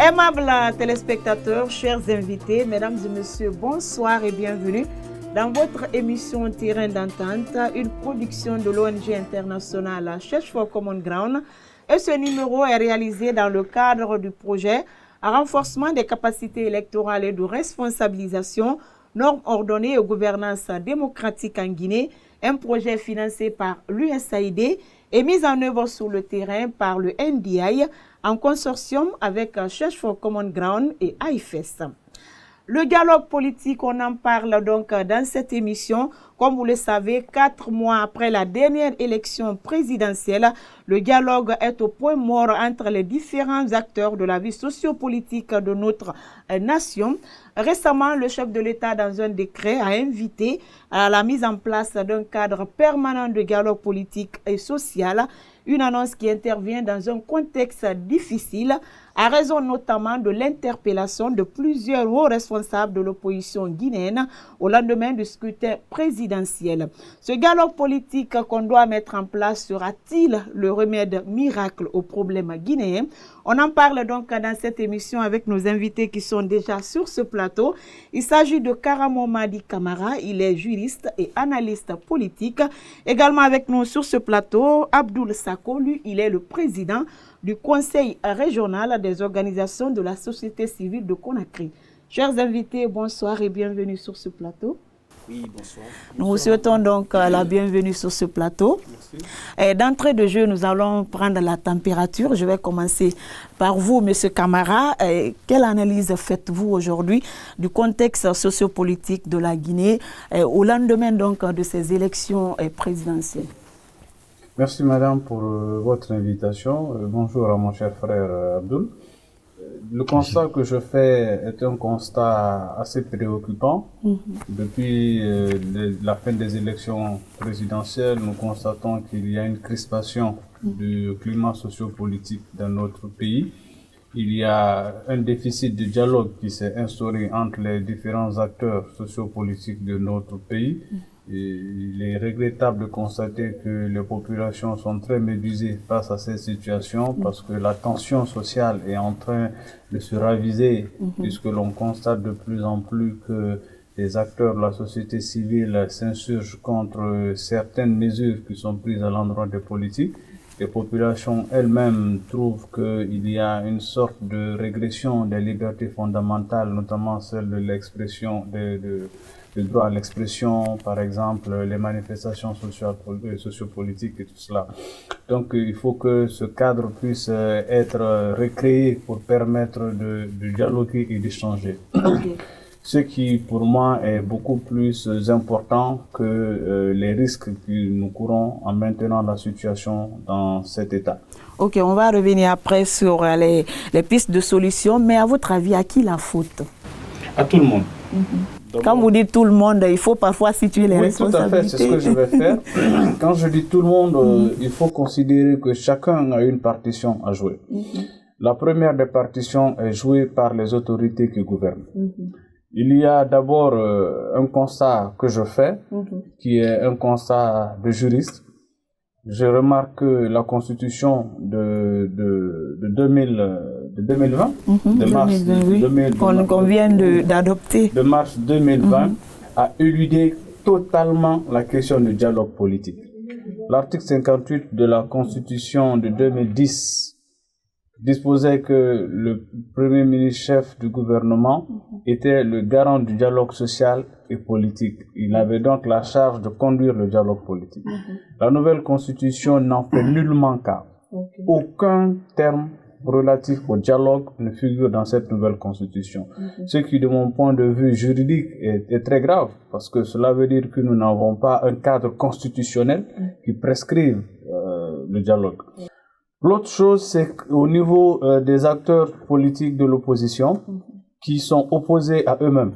Aimables téléspectateurs, chers invités, mesdames et messieurs, bonsoir et bienvenue dans votre émission Terrain d'entente, une production de l'ONG internationale Search for Common Ground. Et ce numéro est réalisé dans le cadre du projet Renforcement des capacités électorales et de responsabilisation, normes ordonnées et gouvernance démocratique en Guinée, un projet financé par l'USAID et mis en œuvre sur le terrain par le NDI en consortium avec Search for Common Ground et IFES. Le dialogue politique, on en parle donc dans cette émission. Comme vous le savez, 4 mois après la dernière élection présidentielle, le dialogue est au point mort entre les différents acteurs de la vie sociopolitique de notre nation. Récemment, le chef de l'État, dans un décret, a invité à la mise en place d'un cadre permanent de dialogue politique et social, une annonce qui intervient dans un contexte difficile, à raison notamment de l'interpellation de plusieurs hauts responsables de l'opposition guinéenne au lendemain du scrutin présidentiel. Ce dialogue politique qu'on doit mettre en place sera-t-il le remède miracle aux problèmes guinéens? On en parle donc dans cette émission avec nos invités qui sont déjà sur ce plateau. Il s'agit de Karamo Madi Kamara, il est juriste et analyste politique. Également avec nous sur ce plateau, Abdoul Sako, lui, il est le président du Conseil régional des organisations de la société civile de Conakry. Chers invités, bonsoir et bienvenue sur ce plateau. Oui, bonsoir. Nous vous souhaitons donc la bienvenue sur ce plateau. Merci. D'entrée de jeu, nous allons prendre la température. Je vais commencer par vous, M. Kamara. Quelle analyse faites-vous aujourd'hui du contexte sociopolitique de la Guinée au lendemain donc de ces élections présidentielles? Merci madame pour votre invitation. Bonjour à mon cher frère Abdoul. Le constat que je fais est un constat assez préoccupant. Depuis la fin des élections présidentielles, nous constatons qu'il y a une crispation du climat sociopolitique dans notre pays. Il y a un déficit de dialogue qui s'est instauré entre les différents acteurs sociopolitiques de notre pays. Et il est regrettable de constater que les populations sont très médusées face à cette situation parce que la tension sociale est en train de se raviser puisque l'on constate de plus en plus que les acteurs de la société civile s'insurgent contre certaines mesures qui sont prises à l'endroit des politiques. Les populations elles-mêmes trouvent qu'il y a une sorte de régression des libertés fondamentales, notamment celle de l'expression le droit à l'expression, par exemple, les manifestations sociopolitiques et tout cela. Donc, il faut que ce cadre puisse être recréé pour permettre de dialoguer et d'échanger. Okay. Ce qui, pour moi, est beaucoup plus important que les risques que nous courons en maintenant la situation dans cet état. Ok, on va revenir après sur les pistes de solutions, mais à votre avis, à qui la faute? À tout le monde. Quand vous dites tout le monde, il faut parfois situer les responsabilités. Oui, tout à fait, c'est ce que je vais faire. Quand je dis tout le monde, il faut considérer que chacun a une partition à jouer. La première des partitions est jouée par les autorités qui gouvernent. Il y a d'abord un constat que je fais, qui est un constat de juriste. Je remarque que la constitution de 2020, de mars 2020, qu'on vient d'adopter, de mars 2020, a éludé totalement la question du dialogue politique. L'article 58 de la constitution de 2010 disposait que le premier ministre-chef du gouvernement était le garant du dialogue social et politique. Il avait donc la charge de conduire le dialogue politique. La nouvelle constitution n'en fait nullement cas. Aucun terme relatif au dialogue ne figure dans cette nouvelle constitution. Ce qui, de mon point de vue juridique, est très grave, parce que cela veut dire que nous n'avons pas un cadre constitutionnel qui prescrive le dialogue. L'autre chose, c'est qu'au niveau des acteurs politiques de l'opposition, qui sont opposés à eux-mêmes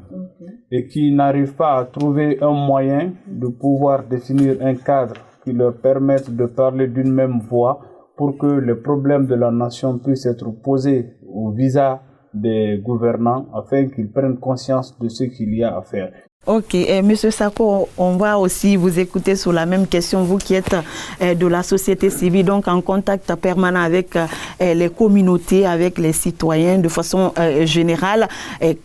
et qui n'arrivent pas à trouver un moyen de pouvoir définir un cadre qui leur permette de parler d'une même voix pour que les problèmes de la nation puissent être posés au visa des gouvernants afin qu'ils prennent conscience de ce qu'il y a à faire. Ok, Monsieur Sako, on va aussi vous écouter sur la même question, vous qui êtes de la société civile, donc en contact permanent avec les communautés, avec les citoyens de façon générale.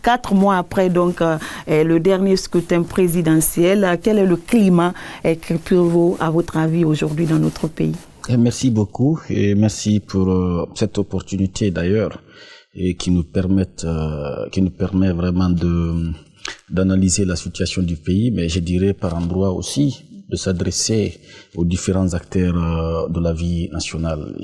4 mois après donc le dernier scrutin présidentiel, quel est le climat qui prévaut à votre avis aujourd'hui dans notre pays? Merci beaucoup et merci pour cette opportunité d'ailleurs et qui nous permet vraiment d'analyser la situation du pays, mais je dirais par endroit aussi de s'adresser aux différents acteurs de la vie nationale.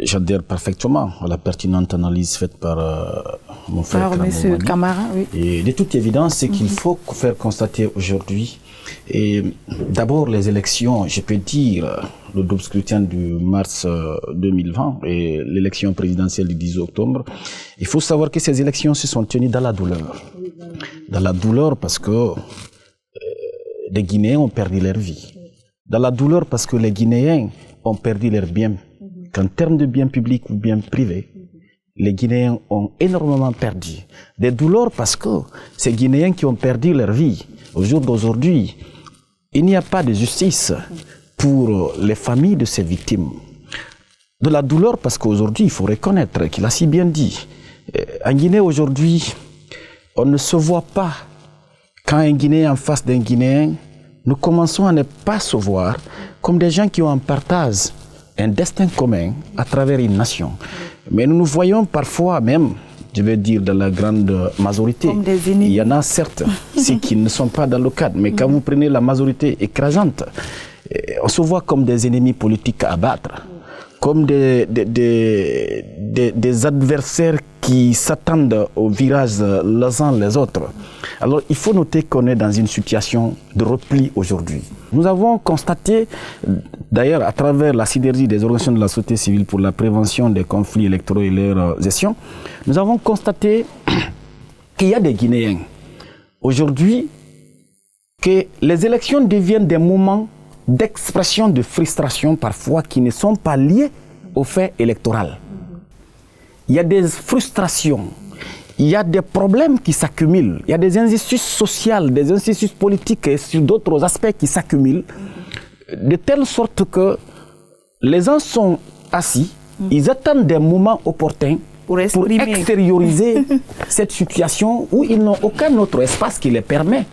J'adhère parfaitement à la pertinente analyse faite par mon frère Monsieur Camara, oui. Et de toute évidence, c'est qu'il faut faire constater aujourd'hui, et d'abord les élections, je peux dire, le double scrutin du mars 2020 et l'élection présidentielle du 10 octobre, il faut savoir que ces élections se sont tenues dans la douleur. Dans la douleur parce que les Guinéens ont perdu leur vie. Dans la douleur parce que les Guinéens ont perdu leurs biens. En termes de biens publics ou biens privés, les Guinéens ont énormément perdu. Des douleurs parce que ces Guinéens qui ont perdu leur vie, au jour d'aujourd'hui, il n'y a pas de justice pour les familles de ces victimes. De la douleur parce qu'aujourd'hui, il faut reconnaître qu'il a si bien dit. En Guinée aujourd'hui, on ne se voit pas. Quand un Guinéen en face d'un Guinéen, nous commençons à ne pas se voir comme des gens qui ont en partage un destin commun à travers une nation. Mais nous nous voyons parfois même, je veux dire dans la grande majorité, il y en a certes, ceux qui ne sont pas dans le cadre, mais quand vous prenez la majorité écrasante, on se voit comme des ennemis politiques à abattre, comme des adversaires qui s'attendent au virage les uns les autres. Alors il faut noter qu'on est dans une situation de repli aujourd'hui. Nous avons constaté, d'ailleurs à travers la synergie des organisations de la société civile pour la prévention des conflits électoraux et leur gestion, nous avons constaté qu'il y a des Guinéens aujourd'hui que les élections deviennent des moments d'expression de frustration parfois qui ne sont pas liés au fait électoral. Il y a des frustrations, il y a des problèmes qui s'accumulent, il y a des injustices sociales, des injustices politiques et sur d'autres aspects qui s'accumulent, de telle sorte que les gens sont assis, ils attendent des moments opportuns pour extérioriser cette situation où ils n'ont aucun autre espace qui les permet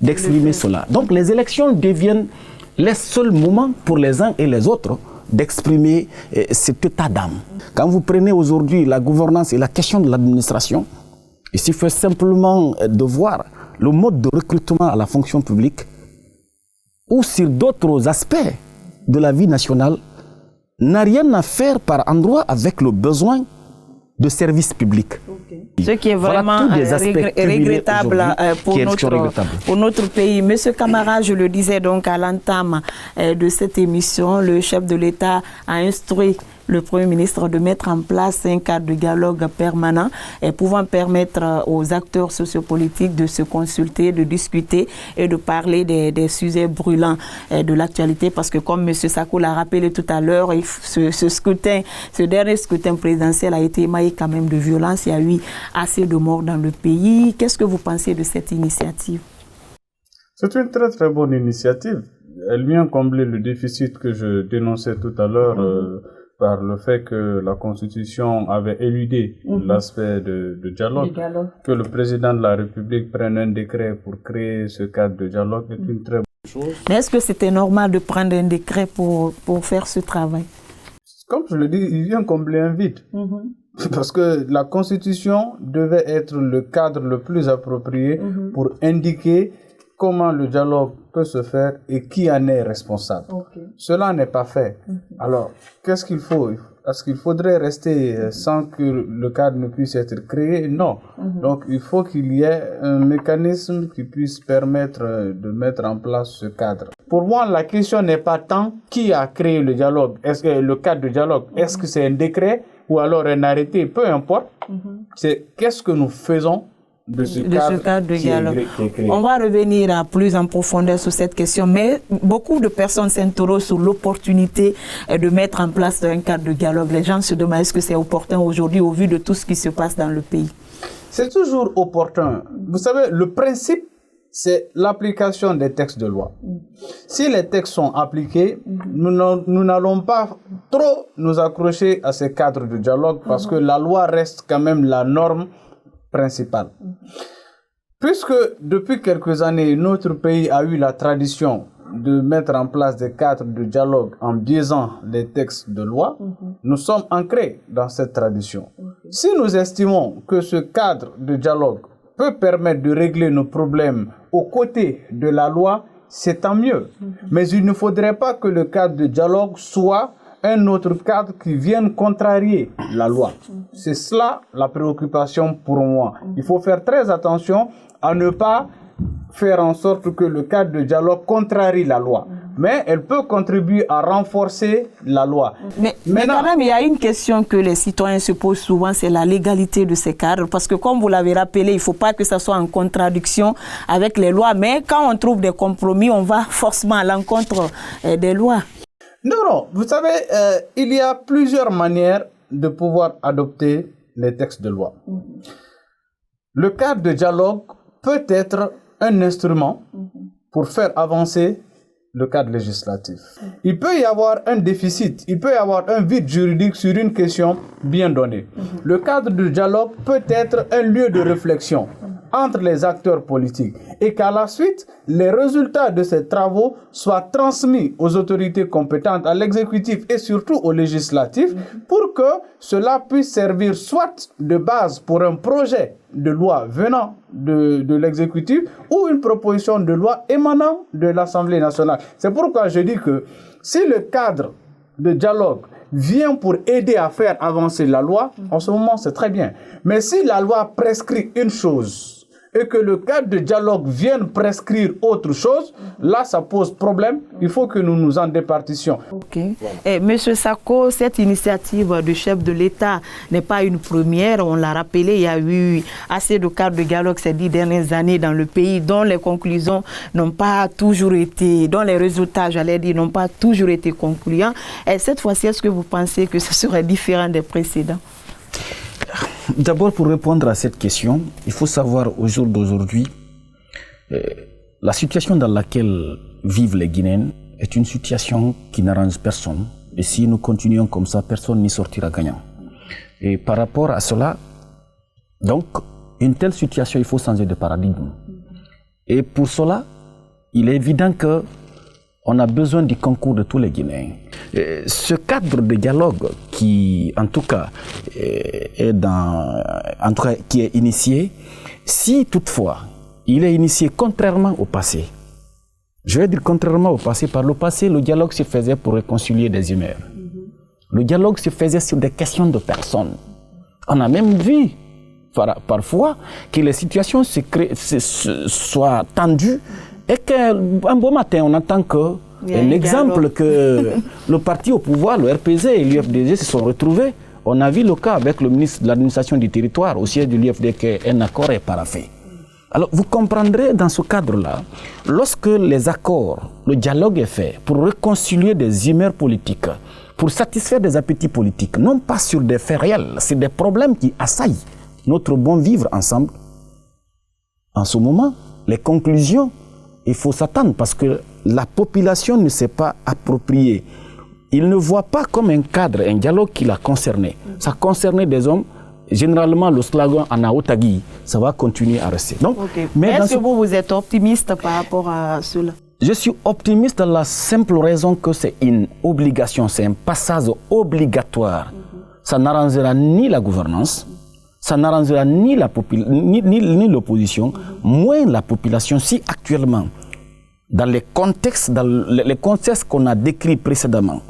d'exprimer cela. Donc les élections deviennent les seuls moments pour les uns et les autres d'exprimer cet état d'âme. Quand vous prenez aujourd'hui la gouvernance et la question de l'administration, il suffit simplement de voir le mode de recrutement à la fonction publique ou sur d'autres aspects de la vie nationale n'a rien à faire par endroit avec le besoin de services publics. Ce qui est vraiment regrettable pour notre pays. Monsieur Camara, je le disais donc à l'entame de cette émission, le chef de l'État a instruit le Premier ministre de mettre en place un cadre de dialogue permanent et pouvant permettre aux acteurs sociopolitiques de se consulter, de discuter et de parler des sujets brûlants de l'actualité parce que comme M. Sako l'a rappelé tout à l'heure, ce dernier scrutin présidentiel a été émaillé quand même de violence. Il y a eu assez de morts dans le pays. Qu'est-ce que vous pensez de cette initiative? C'est une très très bonne initiative. Elle vient combler le déficit que je dénonçais tout à l'heure par le fait que la Constitution avait éludé l'aspect de dialogue. Que le président de la République prenne un décret pour créer ce cadre de dialogue est une très bonne chose. Mais est-ce que c'était normal de prendre un décret pour faire ce travail? Comme je le dis, il vient combler un vide. Parce que la Constitution devait être le cadre le plus approprié pour indiquer comment le dialogue peut se faire et qui en est responsable. Cela n'est pas fait. Alors, qu'est-ce qu'il faut? Est-ce qu'il faudrait rester sans que le cadre ne puisse être créé? Non. Donc, il faut qu'il y ait un mécanisme qui puisse permettre de mettre en place ce cadre. Pour moi, la question n'est pas tant qui a créé le dialogue, est-ce que le cadre de dialogue, est-ce que c'est un décret ou alors un arrêté, peu importe. C'est qu'est-ce que nous faisons de ce cadre de dialogue. On va revenir plus en profondeur sur cette question, mais beaucoup de personnes s'interrogent sur l'opportunité de mettre en place un cadre de dialogue. Les gens se demandent est-ce que c'est opportun aujourd'hui au vu de tout ce qui se passe dans le pays? C'est toujours opportun. Vous savez, le principe, c'est l'application des textes de loi. Si les textes sont appliqués, nous n'allons pas trop nous accrocher à ces cadres de dialogue parce que la loi reste quand même la norme principale. Puisque depuis quelques années, notre pays a eu la tradition de mettre en place des cadres de dialogue en biaisant les textes de loi, nous sommes ancrés dans cette tradition. Si nous estimons que ce cadre de dialogue peut permettre de régler nos problèmes aux côtés de la loi, c'est tant mieux. Mais il ne faudrait pas que le cadre de dialogue soit un autre cadre qui vienne contrarier la loi. C'est cela la préoccupation pour moi. Il faut faire très attention à ne pas faire en sorte que le cadre de dialogue contrarie la loi. Mais elle peut contribuer à renforcer la loi. Mais quand même, il y a une question que les citoyens se posent souvent, c'est la légalité de ces cadres. Parce que comme vous l'avez rappelé, il ne faut pas que ça soit en contradiction avec les lois. Mais quand on trouve des compromis, on va forcément à l'encontre des lois. Non. Vous savez, il y a plusieurs manières de pouvoir adopter les textes de loi. Le cadre de dialogue peut être un instrument pour faire avancer le cadre législatif. Il peut y avoir un déficit, il peut y avoir un vide juridique sur une question bien donnée. Le cadre de dialogue peut être un lieu de réflexion entre les acteurs politiques et qu'à la suite, les résultats de ces travaux soient transmis aux autorités compétentes, à l'exécutif et surtout au législatif pour que cela puisse servir soit de base pour un projet de loi venant de l'exécutif ou une proposition de loi émanant de l'Assemblée nationale. C'est pourquoi je dis que si le cadre de dialogue vient pour aider à faire avancer la loi, en ce moment c'est très bien. Mais si la loi prescrit une chose et que le cadre de dialogue vienne prescrire autre chose, là ça pose problème. Il faut que nous nous en départissions. Ok. Et Monsieur Sako, cette initiative du chef de l'État n'est pas une première. On l'a rappelé, il y a eu assez de cadres de dialogue ces 10 dernières années dans le pays, dont les conclusions n'ont pas toujours été, dont les résultats, j'allais dire, n'ont pas toujours été concluants. Et cette fois-ci, est-ce que vous pensez que ce serait différent des précédents? D'abord, pour répondre à cette question, il faut savoir au jour d'aujourd'hui, la situation dans laquelle vivent les Guinéens est une situation qui n'arrange personne. Et si nous continuons comme ça, personne n'y sortira gagnant. Et par rapport à cela, donc, une telle situation, il faut changer de paradigme. Et pour cela, il est évident que on a besoin du concours de tous les Guinéens. Ce cadre de dialogue qui, en tout cas, qui est initié, si toutefois il est initié contrairement au passé, je vais dire contrairement au passé, par le passé, le dialogue se faisait pour réconcilier des humeurs. Le dialogue se faisait sur des questions de personnes. On a même vu parfois que les situations soient tendues et qu'un beau matin, on attend un exemple que le parti au pouvoir, le RPZ et l'UFDG se sont retrouvés. On a vu le cas avec le ministre de l'administration du territoire au siège de l'UFDG qu'un accord est paraphé. Alors vous comprendrez dans ce cadre-là, lorsque les accords, le dialogue est fait pour réconcilier des humeurs politiques, pour satisfaire des appétits politiques, non pas sur des faits réels, c'est des problèmes qui assaillent notre bon vivre ensemble. En ce moment, les conclusions, il faut s'attendre parce que la population ne s'est pas appropriée. Il ne voit pas comme un cadre, un dialogue qui l'a concerné. Ça concernait des hommes. Généralement, le slogan « Anaotagi », ça va continuer à rester. Donc, mais est-ce que vous êtes optimiste par rapport à cela? Je suis optimiste dans la simple raison que c'est une obligation, c'est un passage obligatoire. Ça n'arrangera ni la gouvernance, ça n'arrangera ni l'opposition, moins la population. Si actuellement, dans les contextes qu'on a décrits précédemment,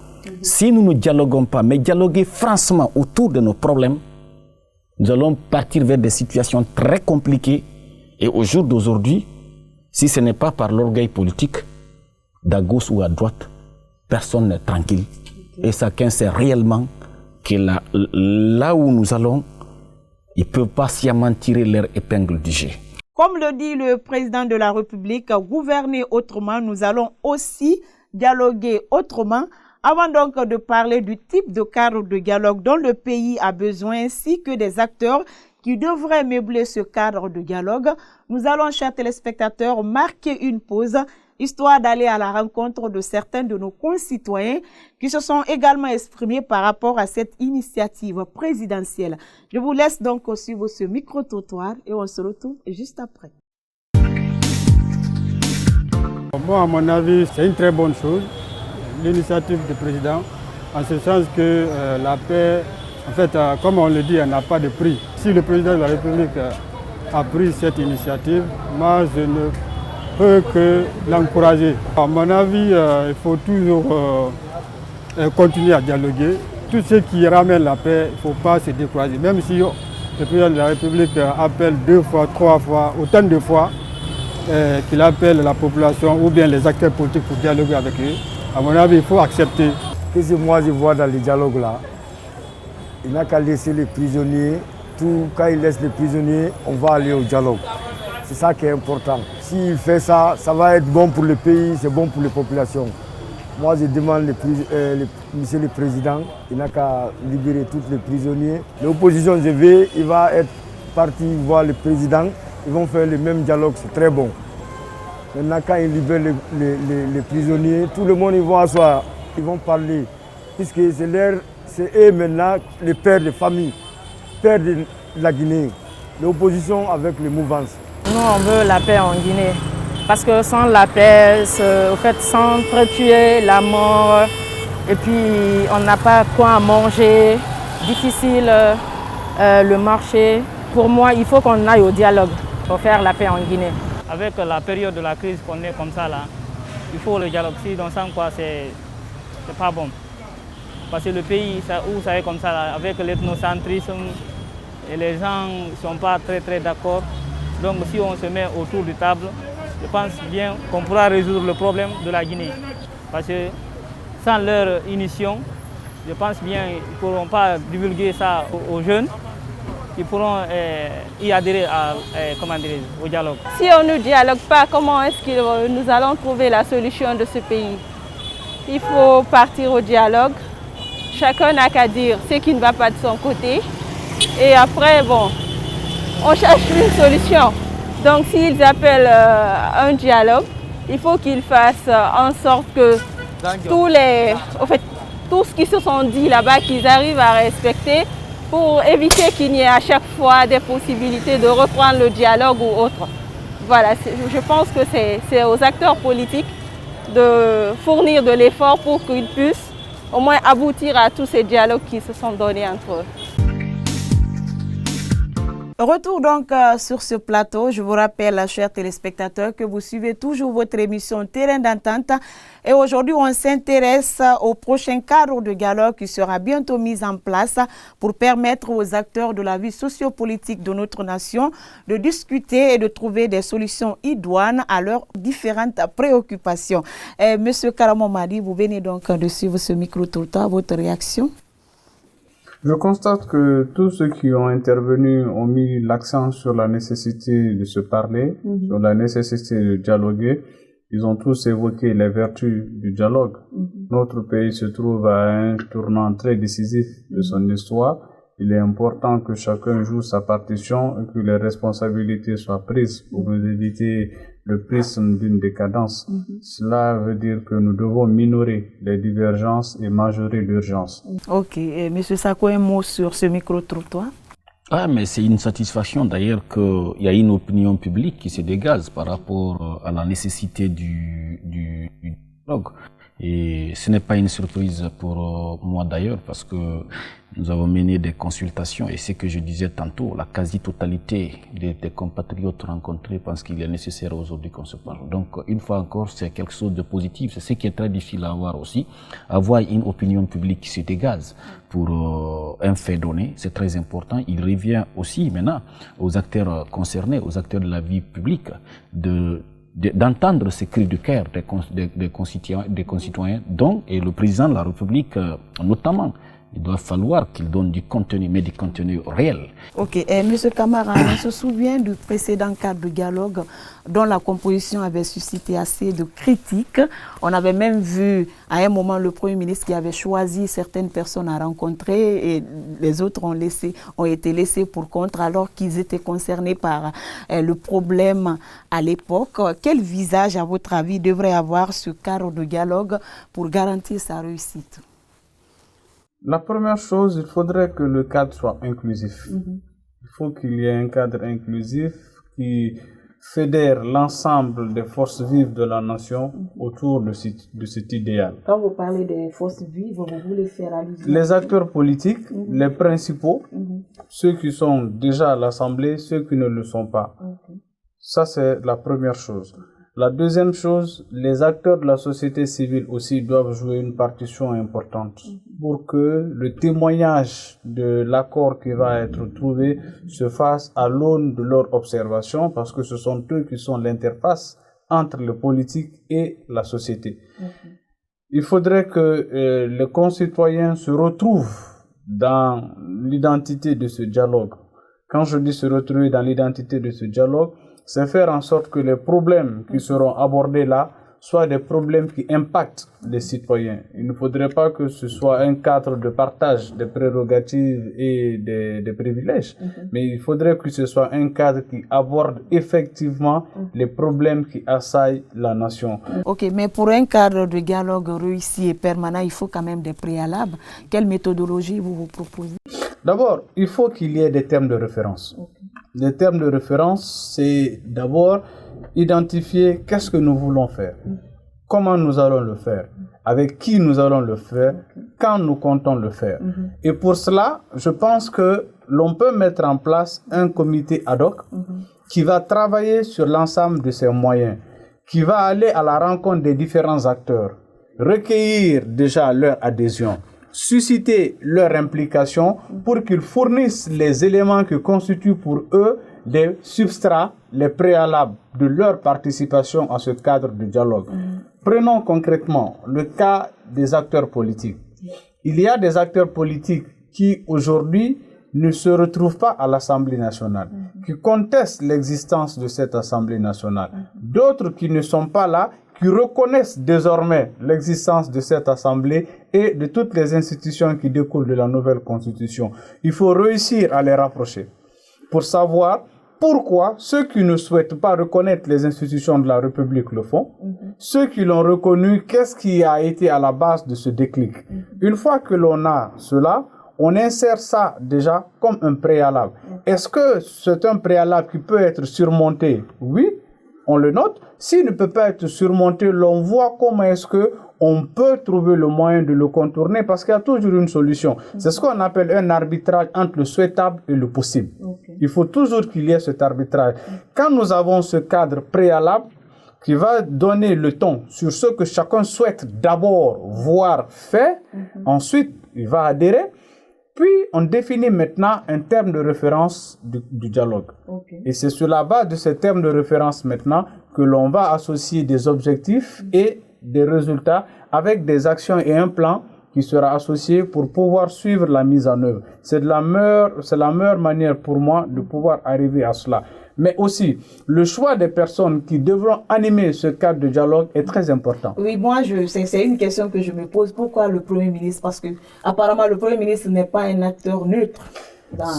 si nous ne dialoguons pas, mais dialoguer franchement autour de nos problèmes, nous allons partir vers des situations très compliquées. Et au jour d'aujourd'hui, si ce n'est pas par l'orgueil politique, d'à gauche ou à droite, personne n'est tranquille. Et chacun sait réellement que là où nous allons, ils ne peuvent pas sciemment tirer leur épingle du jeu. Comme le dit le président de la République, gouverner autrement, nous allons aussi dialoguer autrement. Avant donc de parler du type de cadre de dialogue dont le pays a besoin, ainsi que des acteurs qui devraient meubler ce cadre de dialogue, nous allons, chers téléspectateurs, marquer une pause, histoire d'aller à la rencontre de certains de nos concitoyens qui se sont également exprimés par rapport à cette initiative présidentielle. Je vous laisse donc suivre ce micro-trottoir et on se retrouve juste après. Bon, à mon avis, c'est une très bonne chose, l'initiative du président, en ce sens que la paix, en fait, comme on le dit, elle n'a pas de prix. Si le président de la République a pris cette initiative, moi, je ne peux que l'encourager. À mon avis, il faut toujours continuer à dialoguer. Tout ce qui ramène la paix, il ne faut pas se décourager. Même si le président de la République appelle 2 fois, 3 fois, autant de fois qu'il appelle la population ou bien les acteurs politiques pour dialoguer avec eux, à mon avis, il faut accepter. Qu'est-ce que moi je vois dans les dialogues là? Il n'a qu'à laisser les prisonniers. Quand il laisse les prisonniers, on va aller au dialogue. C'est ça qui est important. S'il fait ça, ça va être bon pour le pays, c'est bon pour les populations. Moi, je demande monsieur le président, il n'a qu'à libérer tous les prisonniers. L'opposition, il va être parti voir le président, ils vont faire le même dialogue, c'est très bon. Maintenant, quand il libère les prisonniers, tout le monde ils vont asseoir, ils vont parler. Puisque c'est eux maintenant les pères de famille, pères de la Guinée. L'opposition avec les mouvances. Nous, on veut la paix en Guinée. Parce que sans la paix, au fait, s'entretuer, la mort, et puis on n'a pas quoi manger, difficile le marché. Pour moi, il faut qu'on aille au dialogue pour faire la paix en Guinée. Avec la période de la crise qu'on est comme ça là, il faut le dialogue. Si on sent quoi, c'est pas bon. Parce que le pays, où ça est comme ça, là, avec l'ethnocentrisme, et les gens ne sont pas très d'accord. Donc si on se met autour de table, je pense bien qu'on pourra résoudre le problème de la Guinée. Parce que sans leur initiation, je pense bien qu'ils ne pourront pas divulguer ça aux jeunes. Ils pourront y adhérer au dialogue. Si on ne dialogue pas, comment est-ce que nous allons trouver la solution de ce pays? Il faut partir au dialogue. Chacun n'a qu'à dire ce qui ne va pas de son côté. Et après, bon, on cherche une solution. Donc s'ils appellent un dialogue, il faut qu'ils fassent en sorte que tout ce qui se sont dit là-bas, qu'ils arrivent à respecter pour éviter qu'il n'y ait à chaque fois des possibilités de reprendre le dialogue ou autre. Voilà, je pense que c'est aux acteurs politiques de fournir de l'effort pour qu'ils puissent au moins aboutir à tous ces dialogues qui se sont donnés entre eux. Retour donc sur ce plateau. Je vous rappelle, chers téléspectateurs, que vous suivez toujours votre émission Terrain d'entente. Et aujourd'hui, on s'intéresse au prochain cadre de dialogue qui sera bientôt mis en place pour permettre aux acteurs de la vie sociopolitique de notre nation de discuter et de trouver des solutions idoines à leurs différentes préoccupations. Monsieur Karamo Madi, vous venez donc de suivre ce micro-trottoir. Votre réaction? Je constate que tous ceux qui ont intervenu ont mis l'accent sur la nécessité de se parler, sur la nécessité de dialoguer. Ils ont tous évoqué les vertus du dialogue. Notre pays se trouve à un tournant très décisif de son histoire. Il est important que chacun joue sa partition et que les responsabilités soient prises pour nous éviter le prisme d'une décadence. Cela veut dire que nous devons minorer les divergences et majorer l'urgence. Ok. Monsieur Sako, un mot sur ce micro-trottoir? Ah, mais c'est une satisfaction d'ailleurs qu'il y a une opinion publique qui se dégage par rapport à la nécessité du dialogue. Et ce n'est pas une surprise pour moi d'ailleurs parce que nous avons mené des consultations et ce que je disais tantôt, la quasi-totalité des compatriotes rencontrés pensent qu'il est nécessaire aujourd'hui qu'on se parle. Donc une fois encore, c'est quelque chose de positif. C'est ce qui est très difficile à avoir aussi. Avoir une opinion publique qui se dégage pour un fait donné, c'est très important. Il revient aussi maintenant aux acteurs concernés, aux acteurs de la vie publique, d'entendre ces cris du cœur des concitoyens, dont et le président de la République notamment. Il doit falloir qu'il donne du contenu, mais du contenu réel. Ok, Monsieur Camara, on se souvient du précédent cadre de dialogue dont la composition avait suscité assez de critiques. On avait même vu à un moment le Premier ministre qui avait choisi certaines personnes à rencontrer et les autres ont été laissés pour compte alors qu'ils étaient concernés par le problème à l'époque. Quel visage, à votre avis, devrait avoir ce cadre de dialogue pour garantir sa réussite? La première chose, il faudrait que le cadre soit inclusif. Il faut qu'il y ait un cadre inclusif qui fédère l'ensemble des forces vives de la nation autour de cet idéal. Quand vous parlez des forces vives, vous voulez faire allusion? Les acteurs politiques, les principaux, ceux qui sont déjà à l'Assemblée, ceux qui ne le sont pas. Ça, c'est la première chose. La deuxième chose, les acteurs de la société civile aussi doivent jouer une partition importante pour que le témoignage de l'accord qui va être trouvé se fasse à l'aune de leur observation, parce que ce sont eux qui sont l'interface entre le politique et la société. Il faudrait que les concitoyens se retrouvent dans l'identité de ce dialogue. Quand je dis se retrouver dans l'identité de ce dialogue, c'est faire en sorte que les problèmes qui seront abordés là soient des problèmes qui impactent les citoyens. Il ne faudrait pas que ce soit un cadre de partage des prérogatives et des privilèges, mais il faudrait que ce soit un cadre qui aborde effectivement les problèmes qui assaillent la nation. Ok, mais pour un cadre de dialogue réussi et permanent, il faut quand même des préalables. Quelle méthodologie vous proposez? D'abord, il faut qu'il y ait des termes de référence. Les termes de référence, c'est d'abord identifier qu'est-ce que nous voulons faire, comment nous allons le faire, avec qui nous allons le faire, quand nous comptons le faire. Et pour cela, je pense que l'on peut mettre en place un comité ad hoc qui va travailler sur l'ensemble de ses moyens, qui va aller à la rencontre des différents acteurs, recueillir déjà leur adhésion, susciter leur implication pour qu'ils fournissent les éléments qui constituent pour eux les substrats, les préalables de leur participation à ce cadre de dialogue. Prenons concrètement le cas des acteurs politiques. Il y a des acteurs politiques qui aujourd'hui ne se retrouvent pas à l'Assemblée nationale, qui contestent l'existence de cette Assemblée nationale. D'autres qui ne sont pas là, qui reconnaissent désormais l'existence de cette Assemblée et de toutes les institutions qui découlent de la nouvelle Constitution. Il faut réussir à les rapprocher pour savoir pourquoi ceux qui ne souhaitent pas reconnaître les institutions de la République le font, ceux qui l'ont reconnu, qu'est-ce qui a été à la base de ce déclic. Une fois que l'on a cela, on insère ça déjà comme un préalable. Est-ce que c'est un préalable qui peut être surmonté? Oui, on le note. S'il ne peut pas être surmonté, l'on voit comment est-ce que on peut trouver le moyen de le contourner, parce qu'il y a toujours une solution. C'est ce qu'on appelle un arbitrage entre le souhaitable et le possible. Il faut toujours qu'il y ait cet arbitrage. Quand nous avons ce cadre préalable qui va donner le ton sur ce que chacun souhaite d'abord voir fait, ensuite il va adhérer, puis on définit maintenant un terme de référence du dialogue. Et c'est sur la base de ce terme de référence maintenant que l'on va associer des objectifs et des résultats avec des actions et un plan qui sera associé pour pouvoir suivre la mise en œuvre. C'est la meilleure manière pour moi de pouvoir arriver à cela. Mais aussi, le choix des personnes qui devront animer ce cadre de dialogue est très important. Oui, moi, c'est une question que je me pose. Pourquoi le Premier ministre? Parce que apparemment, le Premier ministre n'est pas un acteur neutre.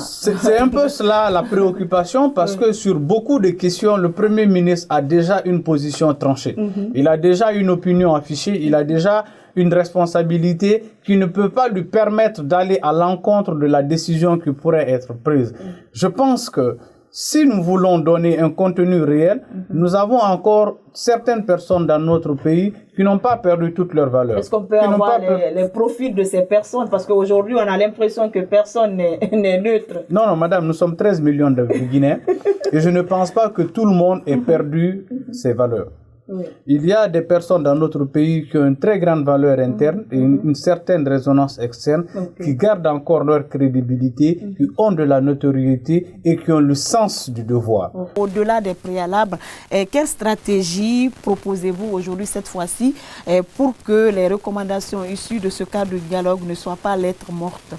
C'est un peu cela la préoccupation, parce que sur beaucoup de questions, le Premier ministre a déjà une position tranchée. Il a déjà une opinion affichée, il a déjà une responsabilité qui ne peut pas lui permettre d'aller à l'encontre de la décision qui pourrait être prise. Je pense que si nous voulons donner un contenu réel, nous avons encore certaines personnes dans notre pays qui n'ont pas perdu toute leur valeur. Est-ce qu'on peut avoir les profils de ces personnes? Parce qu'aujourd'hui, on a l'impression que personne n'est neutre. Non, madame, nous sommes 13 millions de Guinéens et je ne pense pas que tout le monde ait perdu ses valeurs. Oui. Il y a des personnes dans notre pays qui ont une très grande valeur interne et une certaine résonance externe, qui gardent encore leur crédibilité, qui ont de la notoriété et qui ont le sens du devoir. Au-delà des préalables, quelle stratégie proposez-vous aujourd'hui, cette fois-ci, pour que les recommandations issues de ce cadre de dialogue ne soient pas lettres mortes?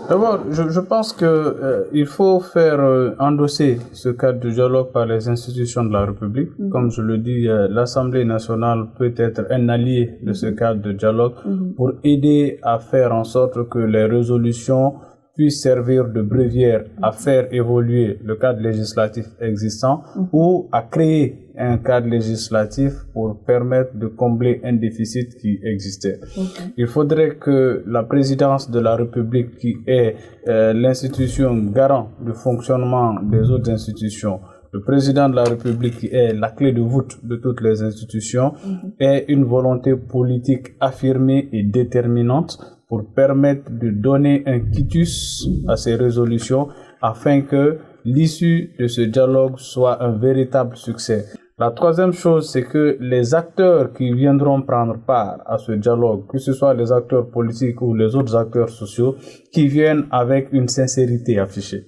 D'abord, je pense qu'il faut faire endosser ce cadre de dialogue par les institutions de la République. Comme je le dis, l'Assemblée nationale peut être un allié de ce cadre de dialogue pour aider à faire en sorte que les résolutions puissent servir de bréviaire à faire évoluer le cadre législatif existant ou à créer un cadre législatif pour permettre de combler un déficit qui existait. Il faudrait que la présidence de la République, qui est l'institution garant du fonctionnement des autres institutions, le président de la République, qui est la clé de voûte de toutes les institutions, ait une volonté politique affirmée et déterminante pour permettre de donner un quitus à ces résolutions afin que l'issue de ce dialogue soit un véritable succès. La troisième chose, c'est que les acteurs qui viendront prendre part à ce dialogue, que ce soit les acteurs politiques ou les autres acteurs sociaux, qui viennent avec une sincérité affichée,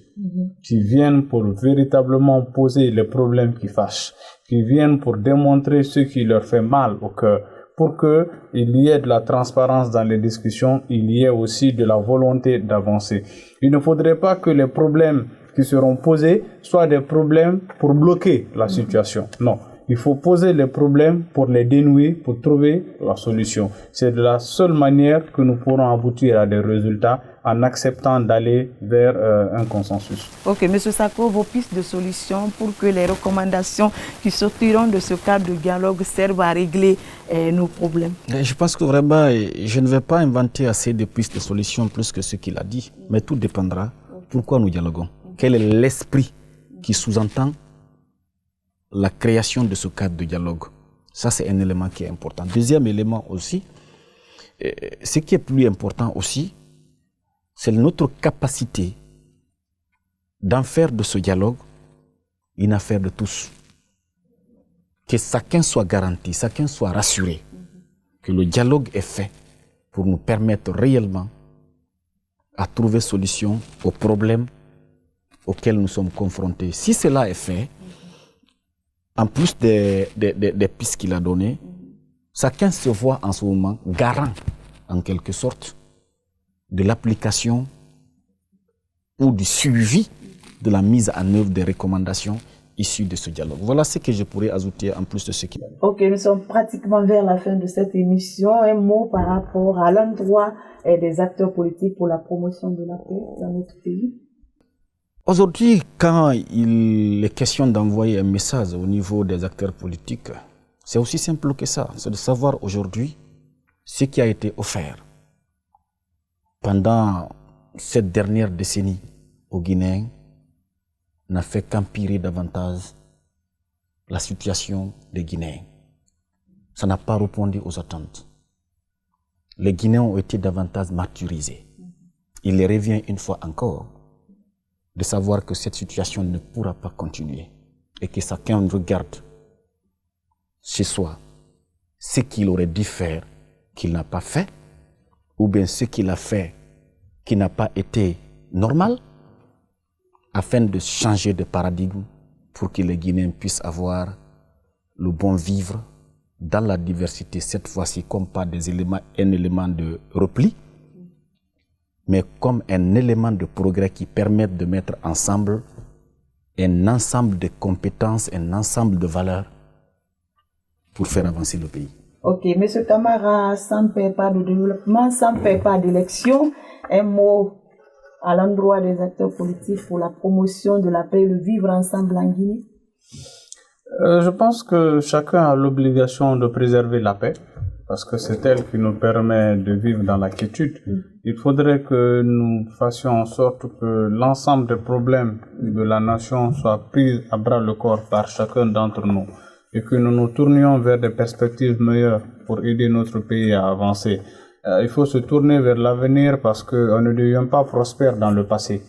qui viennent pour véritablement poser les problèmes qui fâchent, qui viennent pour démontrer ce qui leur fait mal au cœur, pour qu'il y ait de la transparence dans les discussions, il y ait aussi de la volonté d'avancer. Il ne faudrait pas que les problèmes qui seront posés soient des problèmes pour bloquer la situation. Non, il faut poser les problèmes pour les dénouer, pour trouver la solution. C'est de la seule manière que nous pourrons aboutir à des résultats en acceptant d'aller vers un consensus. Ok, M. Sako, vos pistes de solutions pour que les recommandations qui sortiront de ce cadre de dialogue servent à régler nos problèmes. Je pense que vraiment, je ne vais pas inventer assez de pistes de solutions plus que ce qu'il a dit, mais tout dépendra. Pourquoi nous dialoguons? Quel est l'esprit qui sous-entend la création de ce cadre de dialogue? Ça, c'est un élément qui est important. Deuxième élément aussi, ce qui est plus important aussi, c'est notre capacité d'en faire de ce dialogue une affaire de tous. Que chacun soit garanti, chacun soit rassuré que le dialogue est fait pour nous permettre réellement à trouver solution aux problèmes auxquels nous sommes confrontés. Si cela est fait, en plus des pistes qu'il a données, chacun se voit en ce moment garant, en quelque sorte, de l'application ou du suivi de la mise en œuvre des recommandations issues de ce dialogue. Voilà ce que je pourrais ajouter en plus de ce qu'il a dit. Ok, nous sommes pratiquement vers la fin de cette émission. Un mot par rapport à l'endroit des acteurs politiques pour la promotion de la paix dans notre pays. Aujourd'hui, quand il est question d'envoyer un message au niveau des acteurs politiques, c'est aussi simple que ça. C'est de savoir aujourd'hui ce qui a été offert pendant cette dernière décennie aux Guinéens n'a fait qu'empirer davantage la situation des Guinéens. Ça n'a pas répondu aux attentes. Les Guinéens ont été davantage martyrisés. Il les revient une fois encore de savoir que cette situation ne pourra pas continuer et que chacun regarde chez soi ce qu'il aurait dû faire, qu'il n'a pas fait, ou bien ce qu'il a fait qui n'a pas été normal, afin de changer de paradigme pour que les Guinéens puissent avoir le bon vivre dans la diversité, cette fois-ci comme pas un élément de repli, mais comme un élément de progrès qui permette de mettre ensemble un ensemble de compétences, un ensemble de valeurs pour faire avancer le pays. Ok, M. Camara, sans paix, pas de développement, sans paix, pas d'élection. Un mot à l'endroit des acteurs politiques pour la promotion de la paix et le vivre ensemble en Guinée. Je pense que chacun a l'obligation de préserver la paix, parce que c'est elle qui nous permet de vivre dans la quiétude. Il faudrait que nous fassions en sorte que l'ensemble des problèmes de la nation soient pris à bras le corps par chacun d'entre nous et que nous nous tournions vers des perspectives meilleures pour aider notre pays à avancer. Il faut se tourner vers l'avenir parce qu'on ne devient pas prospère dans le passé.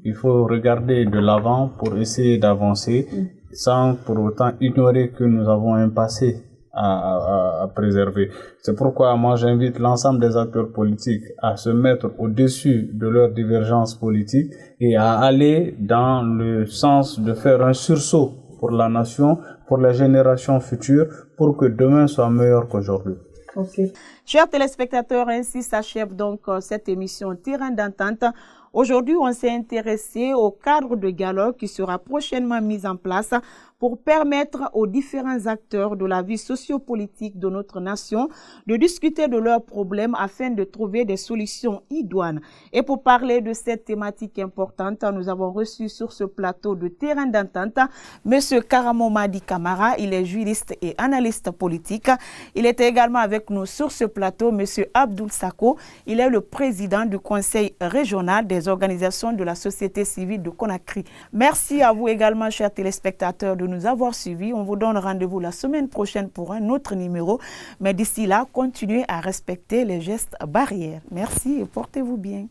Il faut regarder de l'avant pour essayer d'avancer. sans pour autant ignorer que nous avons un passé à préserver. C'est pourquoi moi j'invite l'ensemble des acteurs politiques à se mettre au-dessus de leurs divergences politiques et à aller dans le sens de faire un sursaut pour la nation, pour les générations futures, pour que demain soit meilleur qu'aujourd'hui. Ok. Chers téléspectateurs, ainsi s'achève donc cette émission Terrain d'entente. Aujourd'hui, on s'est intéressé au cadre de dialogue qui sera prochainement mis en place pour permettre aux différents acteurs de la vie sociopolitique de notre nation de discuter de leurs problèmes afin de trouver des solutions idoines. Et pour parler de cette thématique importante, nous avons reçu sur ce plateau de Terrain d'entente M. Karamo Madi Camara. Il est juriste et analyste politique. Il était également avec nous sur ce plateau M. Abdoul Sako. Il est le président du conseil régional des organisations de la société civile de Conakry. Merci à vous également, chers téléspectateurs, de nous avoir suivis. On vous donne rendez-vous la semaine prochaine pour un autre numéro. Mais d'ici là, continuez à respecter les gestes barrières. Merci et portez-vous bien.